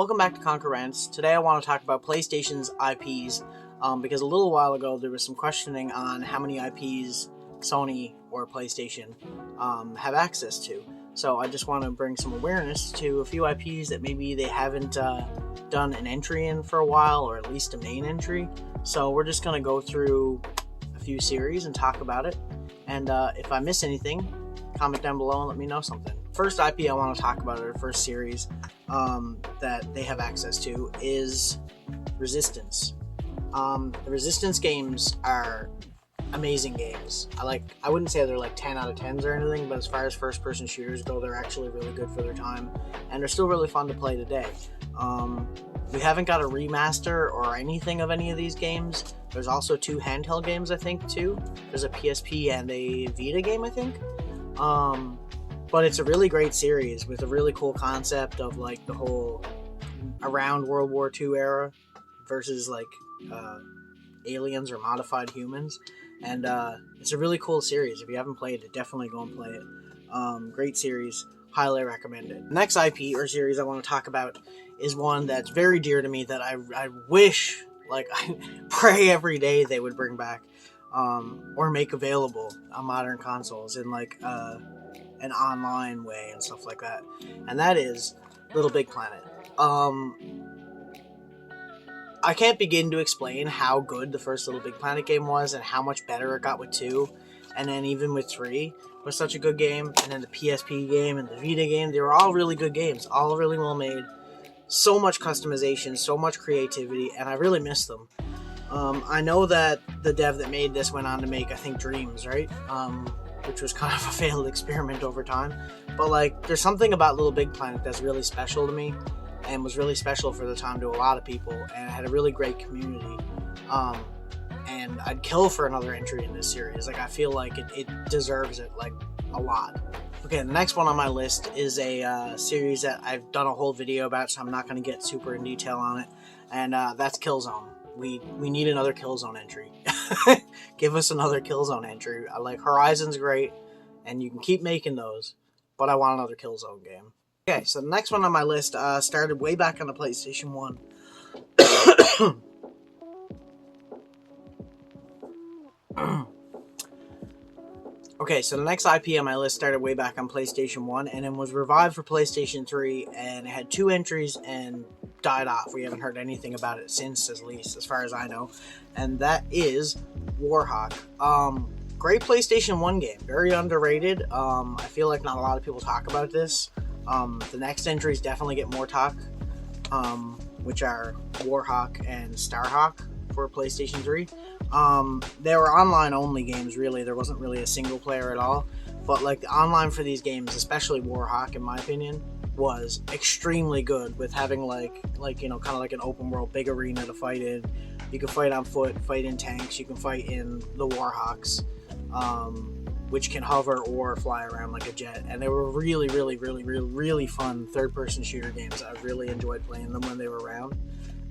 Welcome back to Conker Rants. Today I want to talk about PlayStation's IPs, because a little while ago there was some questioning on how many IPs Sony or PlayStation have access to. So I just want to bring some awareness to a few IPs that maybe they haven't done an entry in for a while, or at least a main entry. So we're just going to go through a few series and talk about it. And if I miss anything, comment down below and let me know something. First IP I want to talk about, or first series that they have access to, is Resistance. The Resistance games are amazing games. I wouldn't say they're like 10 out of 10s or anything, but as far as first-person shooters go, they're actually really good for their time, and they're still really fun to play today. We haven't got a remaster or anything of any of these games. There's also 2 handheld games, I think, too. There's a PSP and a Vita game, I think. But it's a really great series with a really cool concept of like the whole around World War II era versus like aliens or modified humans. And it's a really cool series. If you haven't played it, definitely go and play it. Great series. Highly recommend it. The next IP or series I want to talk about is one that's very dear to me that I wish, like, I pray every day they would bring back or make available on modern consoles in like an online way and stuff like that. And that is Little Big Planet. I can't begin to explain how good the first Little Big Planet game was and how much better it got with 2, and then even with 3 was such a good game, and then the PSP game and the Vita game, they were all really good games, all really well made, so much customization, so much creativity, and I really miss them. I know that the dev that made this went on to make, I think, Dreams, right? Which was kind of a failed experiment over time, but like, there's something about Little Big Planet that's really special to me, and was really special for the time to a lot of people, and it had a really great community, and I'd kill for another entry in this series. Like, I feel like it deserves it, like, a lot. Okay, the next one on my list is a series that I've done a whole video about, so I'm not going to get super in detail on it, and that's Killzone. We need another Killzone entry. Give us another Killzone entry. I like Horizon's great, and you can keep making those, but I want another Killzone game. Okay, so the next one on my list started way back on the PlayStation 1. Okay, so the next IP on my list started way back on PlayStation 1, and then was revived for PlayStation 3, and it had 2 entries and died off. We haven't heard anything about it since, at least, as far as I know. And that is Warhawk. Great PlayStation 1 game. Very underrated. I feel like not a lot of people talk about this. The next entries definitely get more talk, which are Warhawk and Starhawk for PlayStation 3. They were online only games, really. There wasn't really a single player at all, but like the online for these games, especially Warhawk, in my opinion, was extremely good, with having like you know, kind of like an open world big arena to fight in. You can fight on foot, fight in tanks, you can fight in the Warhawks, which can hover or fly around like a jet, and they were really fun third-person shooter games. I really enjoyed playing them when they were around,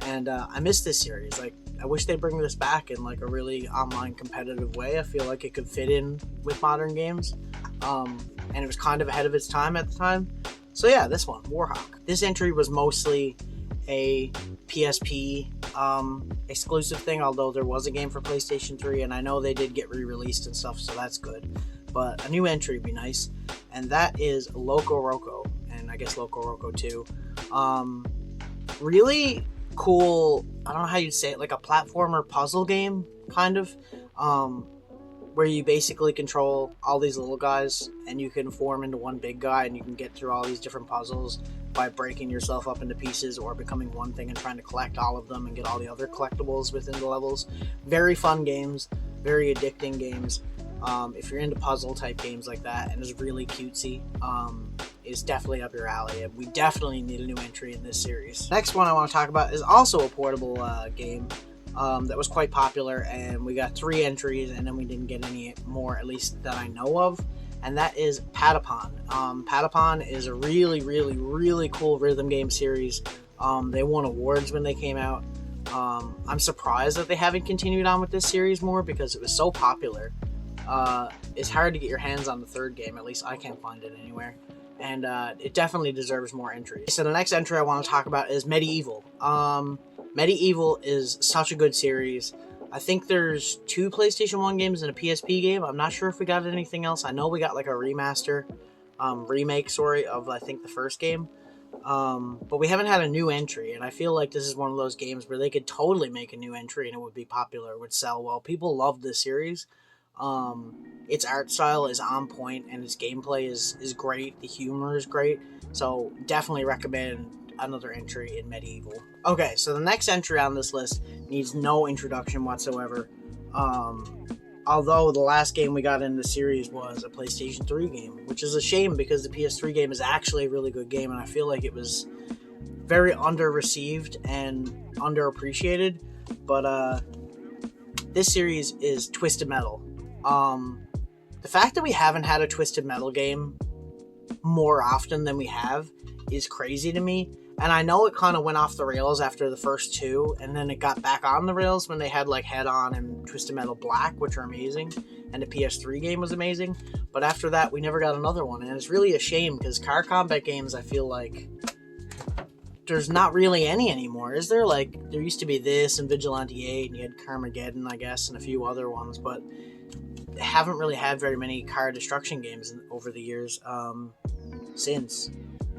and I miss this series. Like, I wish they'd bring this back in like a really online competitive way. I feel like it could fit in with modern games, and it was kind of ahead of its time at the time. So yeah, this one, Warhawk. This entry was mostly a PSP exclusive thing, although there was a game for PlayStation 3, and I know they did get re-released and stuff, so that's good. But a new entry would be nice, and that is Loco Roco, and I guess Loco Roco 2. Really cool, I don't know how you'd say it, like a platformer puzzle game, kind of, where you basically control all these little guys, and you can form into one big guy, and you can get through all these different puzzles by breaking yourself up into pieces or becoming one thing and trying to collect all of them and get all the other collectibles within the levels. Very fun games, very addicting games. If you're into puzzle type games like that, and it's really cutesy, it's definitely up your alley, and we definitely need a new entry in this series. Next one I want to talk about is also a portable game that was quite popular, and we got 3 entries, and then we didn't get any more, at least that I know of, and that is Patapon. Patapon is a really cool rhythm game series. They won awards when they came out. I'm surprised that they haven't continued on with this series more, because it was so popular. It's hard to get your hands on the 3rd game, at least I can't find it anywhere. and it definitely deserves more entries. So the next entry I want to talk about is Medieval. Medieval is such a good series. I think there's 2 PlayStation 1 games and a PSP game. I'm not sure if we got anything else. I know we got like a remake, of I think the first game. But we haven't had a new entry, and I feel like this is one of those games where they could totally make a new entry and it would be popular, it would sell well. People love this series. Its art style is on point, and its gameplay is great. The humor is great, so definitely recommend another entry in Medieval. Okay, so the next entry on this list needs no introduction whatsoever. Although the last game we got in the series was a PlayStation 3 game, which is a shame because the PS3 game is actually a really good game, and I feel like it was very under-received and underappreciated. But this series is Twisted Metal. The fact that we haven't had a Twisted Metal game more often than we have is crazy to me. And I know it kind of went off the rails after the first 2, and then it got back on the rails when they had like Head On and Twisted Metal Black, which are amazing, and the PS3 game was amazing. But after that, we never got another one, and it's really a shame because car combat games, I feel like there's not really any anymore, is there? Like, there used to be this and Vigilante 8, and you had Carmageddon, I guess, and a few other ones, but they haven't really had very many car destruction games over the years since.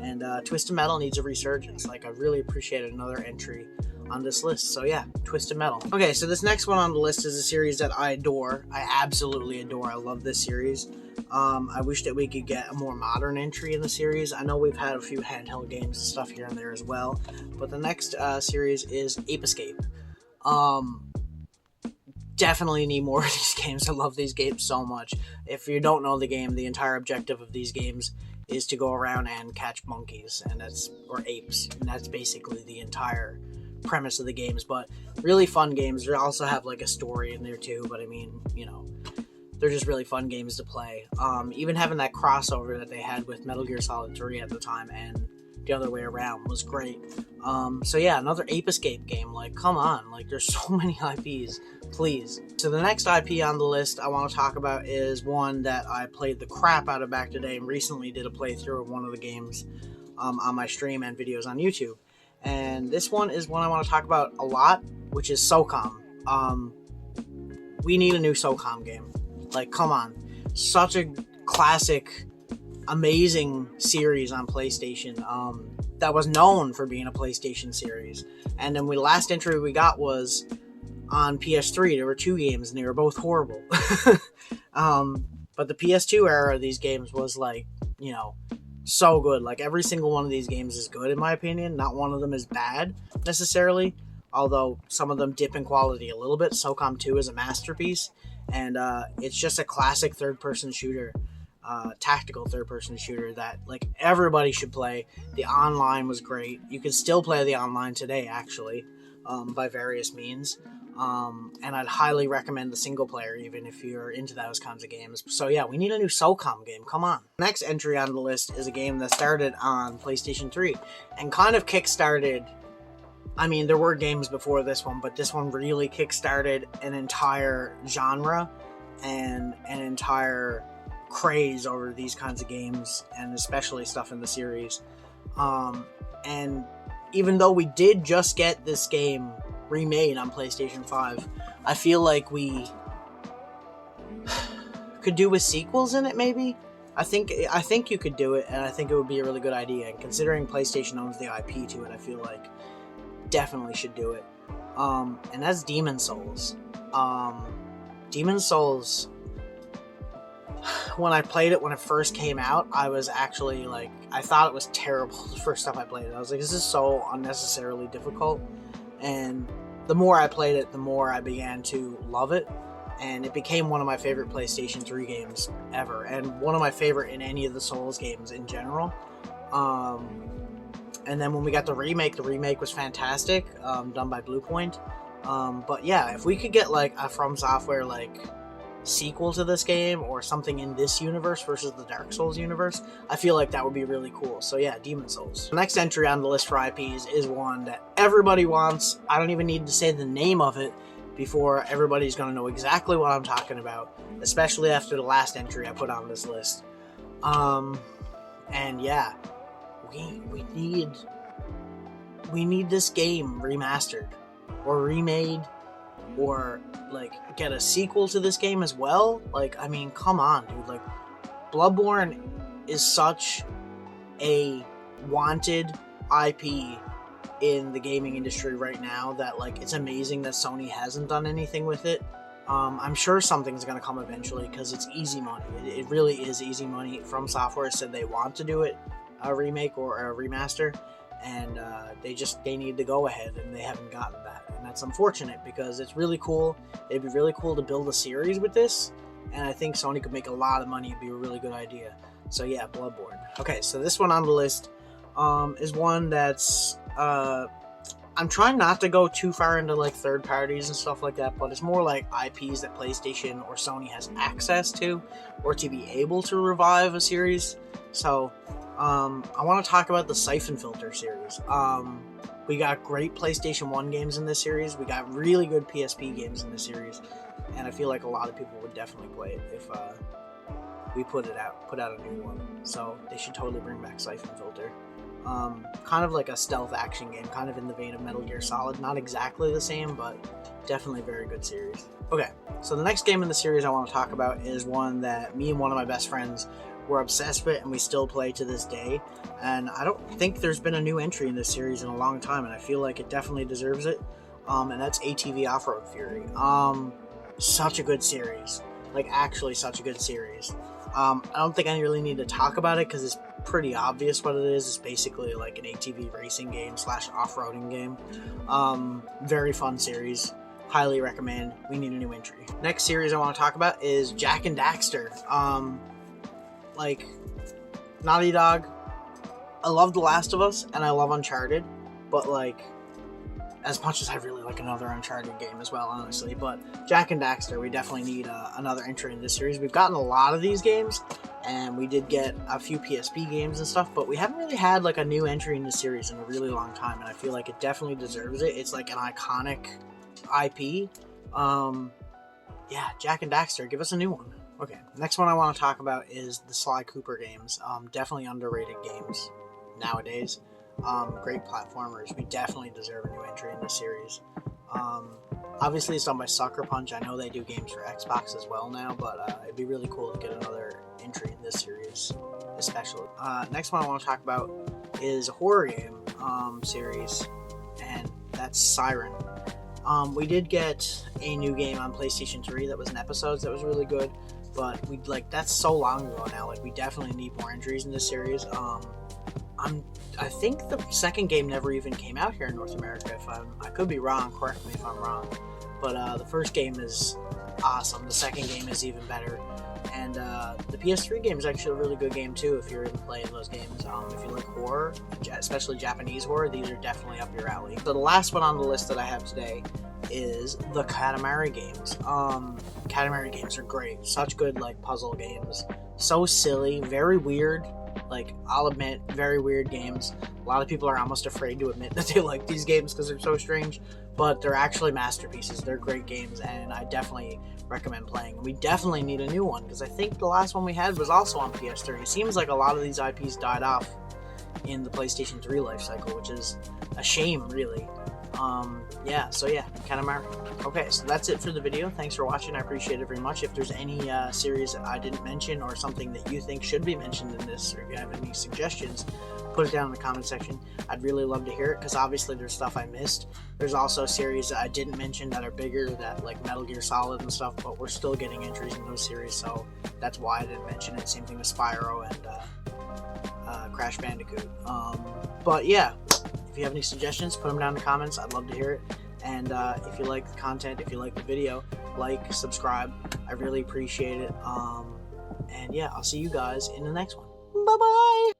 And Twisted Metal needs a resurgence. Like, I really appreciate another entry on this list. So yeah, Twisted Metal. Okay, so this next one on the list is a series that I adore. I absolutely adore. I love this series. I wish that we could get a more modern entry in the series. I know we've had a few handheld games and stuff here and there as well. But the next series is Ape Escape. Definitely need more of these games. I love these games so much. If you don't know the game, the entire objective of these games is to go around and catch monkeys, or apes, and that's basically the entire premise of the games. But really fun games. They also have like a story in there too, but I mean, you know, they're just really fun games to play. Even having that crossover that they had with Metal Gear Solid 3 at the time and the other way around was great. So yeah, another Ape Escape game. Like, come on, like, there's so many IPs, please. So the next IP on the list I want to talk about is one that I played the crap out of back today and recently did a playthrough of one of the games on my stream and videos on YouTube. And this one is one I want to talk about a lot, which is SOCOM. We need a new SOCOM game. Like, come on. Such a classic, amazing series on PlayStation that was known for being a PlayStation series. And then the last entry we got was on PS3. There were 2 games and they were both horrible. But the PS2 era of these games was, like, you know, so good. Like, every single one of these games is good in my opinion. Not one of them is bad necessarily, although some of them dip in quality a little bit. SOCOM 2 is a masterpiece, and it's just a classic third-person shooter. Tactical third-person shooter that, like, everybody should play. The online was great. You can still play the online today, actually, by various means. And I'd highly recommend the single player, even if you're into those kinds of games. So yeah, we need a new SOCOM game. Come on. Next entry on the list is a game that started on PlayStation 3 and kind of kick-started. I mean, there were games before this one, but this one really kick-started an entire genre and an entire craze over these kinds of games, and especially stuff in the series. And even though we did just get this game remade on PlayStation 5, I feel like we could do with sequels in it, maybe. I think you could do it, and I think it would be a really good idea. And considering PlayStation owns the IP to it, I feel like definitely should do it. And that's Demon's Souls. Demon's Souls, when I played it when it first came out, I was actually like, I thought it was terrible the first time I played it. I was like, this is so unnecessarily difficult. And the more I played it, the more I began to love it. And it became one of my favorite PlayStation 3 games ever. And one of my favorite in any of the Souls games in general. And then when we got the remake was fantastic, done by Bluepoint. But yeah, if we could get like a From Software like sequel to this game or something in this universe versus the Dark Souls universe, I feel like that would be really cool. So yeah, Demon's Souls. The next entry on the list for IPs is one that everybody wants. I don't even need to say the name of it before everybody's going to know exactly what I'm talking about, especially after the last entry I put on this list. And yeah, we need this game remastered or remade, or like get a sequel to this game as well. Like, I mean, come on, dude. Like, Bloodborne is such a wanted IP in the gaming industry right now that, like, it's amazing that Sony hasn't done anything with it. I'm sure something's going to come eventually because it's easy money. It really is easy money. From Software said they want to do it, a remake or a remaster, and they need to go ahead, and they haven't gotten that, and that's unfortunate because it's really cool. It'd be really cool to build a series with this, and I think Sony could make a lot of money. It'd be a really good idea. So yeah, Bloodborne. Okay, so this one on the list is one that's I'm trying not to go too far into like third parties and stuff like that, but it's more like IPs that PlayStation or Sony has access to, or to be able to revive a series. So I want to talk about the Siphon Filter series. We got great PlayStation 1 games in this series. We got really good PSP games in this series, and I feel like a lot of people would definitely play it if we put out a new one. So they should totally bring back Siphon Filter. Kind of like a stealth action game, kind of in the vein of Metal Gear Solid. Not exactly the same, but definitely a very good series. Okay, so the next game in the series I want to talk about is one that me and one of my best friends were obsessed with, and we still play to this day. And I don't think there's been a new entry in this series in a long time, and I feel like it definitely deserves it. And that's ATV Off-Road Fury. Such a good series. Like, actually such a good series. I don't think I really need to talk about it because it's pretty obvious what it is. It's basically like an ATV racing game / off-roading game. Very fun series. Highly recommend. We need a new entry. Next series I want to talk about is Jak and Daxter. Like, Naughty Dog. I love The Last of Us and I love Uncharted, but like, as much as I really like another Uncharted game as well, honestly. But Jak and Daxter, we definitely need another entry in this series. We've gotten a lot of these games, and we did get a few PSP games and stuff, but we haven't really had like a new entry in this series in a really long time, and I feel like it definitely deserves it. It's like an iconic IP. Yeah, Jak and Daxter, give us a new one. Okay, next one I want to talk about is the Sly Cooper games. Definitely underrated games nowadays. Great platformers. We definitely deserve a new entry in this series. Obviously it's done by Sucker Punch. I know they do games for Xbox as well now, but it'd be really cool to get another entry in this series, especially. Next one I want to talk about is a horror game series, and that's Siren. We did get a new game on PlayStation 3 that was an episode that was really good, but that's so long ago now. Like, we definitely need more entries in this series. I think the second game never even came out here in North America. I could be wrong. Correct me if I'm wrong. But the first game is awesome. The second game is even better. And the PS3 game is actually a really good game too if you're into playing those games. If you like horror, especially Japanese horror, these are definitely up your alley. So the last one on the list that I have today is the Katamari games. Katamari games are great. Such good like puzzle games. So silly, very weird. Like, I'll admit, very weird games. A lot of people are almost afraid to admit that they like these games because they're so strange, but they're actually masterpieces. They're great games, and I definitely recommend playing. We definitely need a new one because I think the last one we had was also on PS3. It seems like a lot of these IPs died off in the PlayStation 3 life cycle, which is a shame, really. So Katamari. Okay, so that's it for the video. Thanks for watching. I appreciate it very much. If there's any series that I didn't mention or something that you think should be mentioned in this, or if you have any suggestions, put it down in the comment section. I'd really love to hear it because obviously there's stuff I missed. There's also series that I didn't mention that are bigger, that like Metal Gear Solid and stuff, but we're still getting entries in those series, so that's why I didn't mention it. Same thing with Spyro and Crash Bandicoot. But yeah, if you have any suggestions, put them down in the comments. I'd love to hear it. And if you like the content, if you like the video, like, subscribe. I really appreciate it. And yeah, I'll see you guys in the next one. Bye-bye!